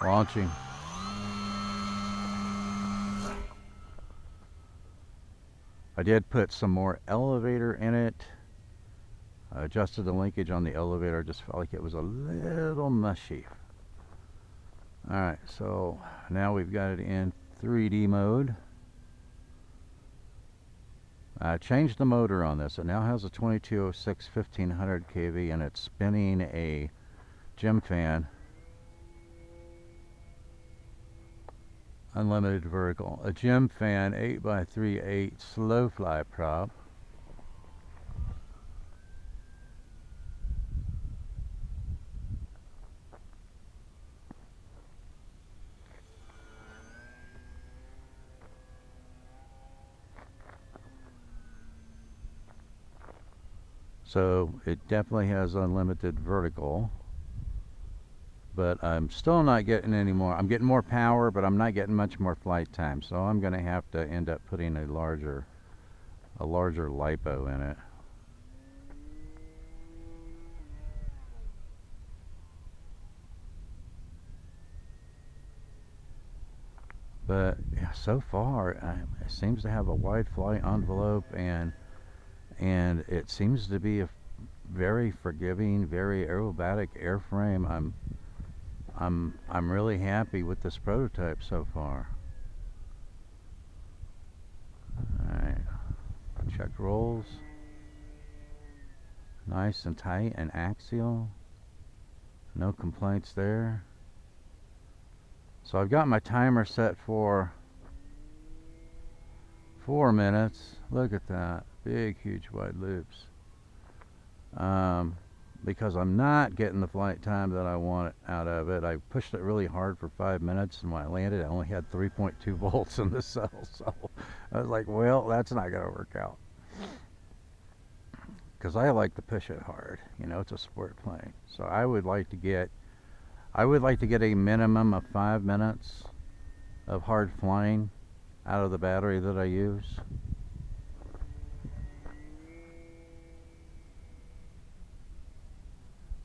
Launching. I did put some more elevator in it. I adjusted the linkage on the elevator. Just felt like it was a little mushy. Alright, so now we've got it in 3D mode. I changed the motor on this. It now has a 2206 1500 kV and it's spinning a gym fan. Unlimited vertical. A gym fan 8x3/8 slow fly prop. So it definitely has unlimited vertical. But I'm still not getting any more. I'm getting more power, but I'm not getting much more flight time. So I'm going to have to end up putting a larger LiPo in it. But yeah, so far it seems to have a wide flight envelope, and it seems to be a very forgiving, very aerobatic airframe. I'm really happy with this prototype so far. Alright, check rolls. Nice and tight and axial. No complaints there. So I've got my timer set for 4 minutes. Look at that. Big, huge, wide loops. Because I'm not getting the flight time that I want out of it. I pushed it really hard for 5 minutes, and when I landed, I only had 3.2 volts in the cell. So I was like, well, that's not going to work out. Because I like to push it hard. You know, it's a sport plane. So I would like to get a minimum of 5 minutes of hard flying out of the battery that I use.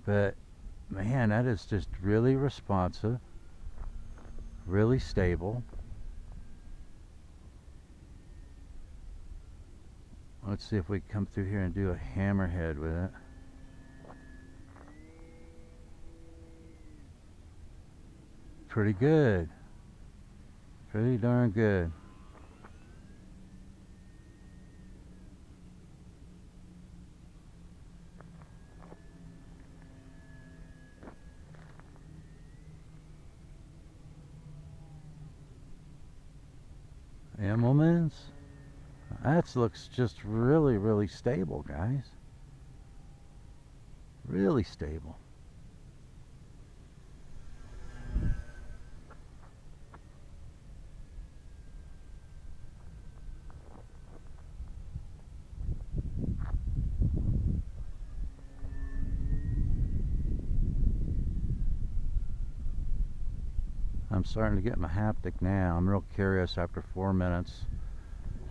But man, that is just really responsive, really stable. Let's see if we can come through here and do a hammerhead with it. Pretty good. Pretty darn good. Immelmans. That looks just really, really stable, guys. Really stable. I'm starting to get my haptic now. I'm real curious after 4 minutes.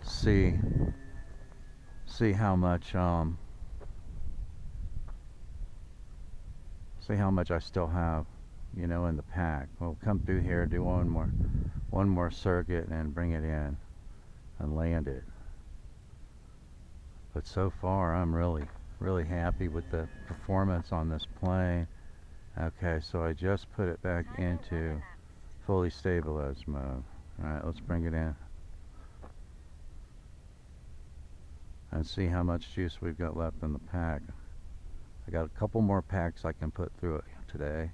See how much I still have, you know, in the pack. We'll come through here, do one more circuit, and bring it in and land it. But so far, I'm really happy with the performance on this plane. Okay, so I just put it back into fully stabilized mode. Alright, let's bring it in and see how much juice we've got left in the pack. I got a couple more packs I can put through it today.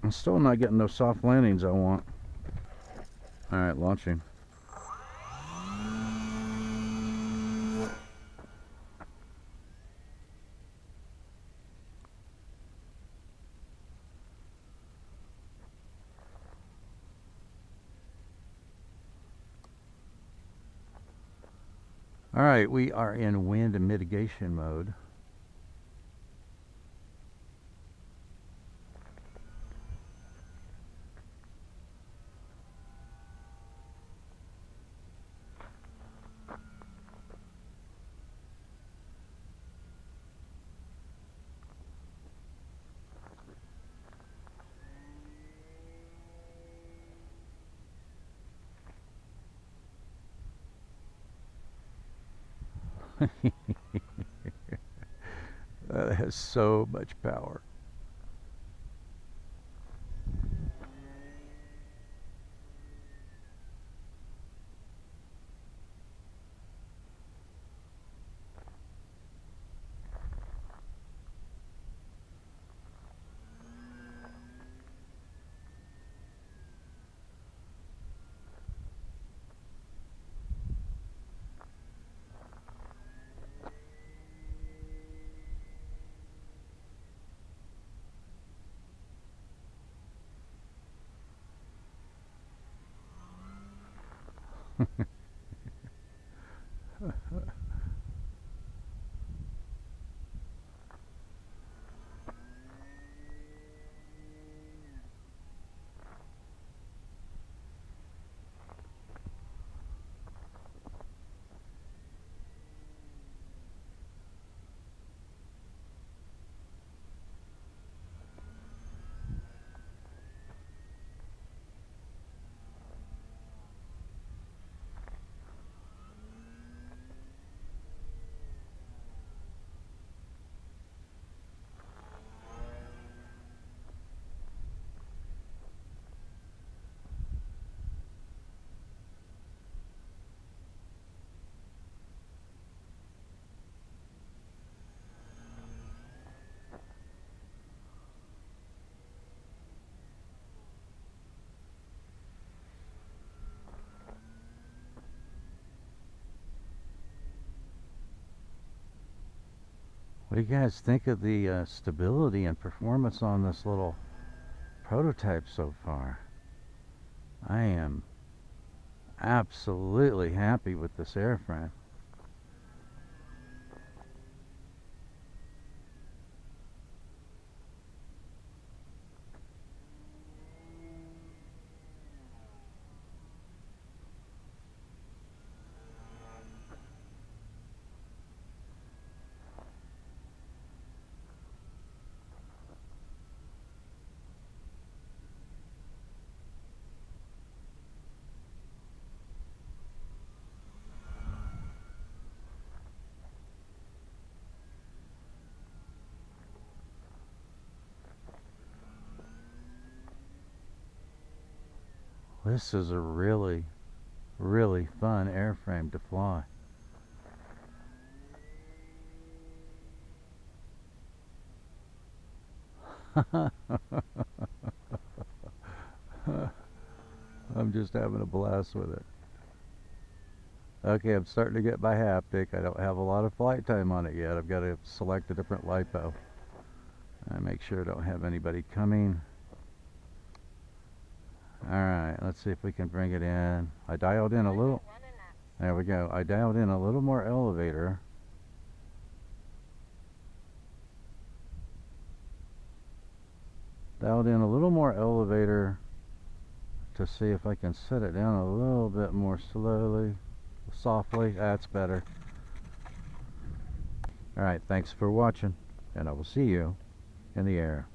I'm still not getting those soft landings I want. Alright, launching. Alright, we are in wind mitigation mode. That has so much power. What do you guys think of the stability and performance on this little prototype so far? I am absolutely happy with this airframe. This is a really, really fun airframe to fly. I'm just having a blast with it. Okay, I'm starting to get my haptic. I don't have a lot of flight time on it yet. I've got to select a different LiPo. And make sure I don't have anybody coming. Alright, let's see if we can bring it in. I dialed in a little. There we go. I dialed in a little more elevator. Dialed in a little more elevator to see if I can set it down a little bit more slowly, softly. That's better. Alright, thanks for watching, and I will see you in the air.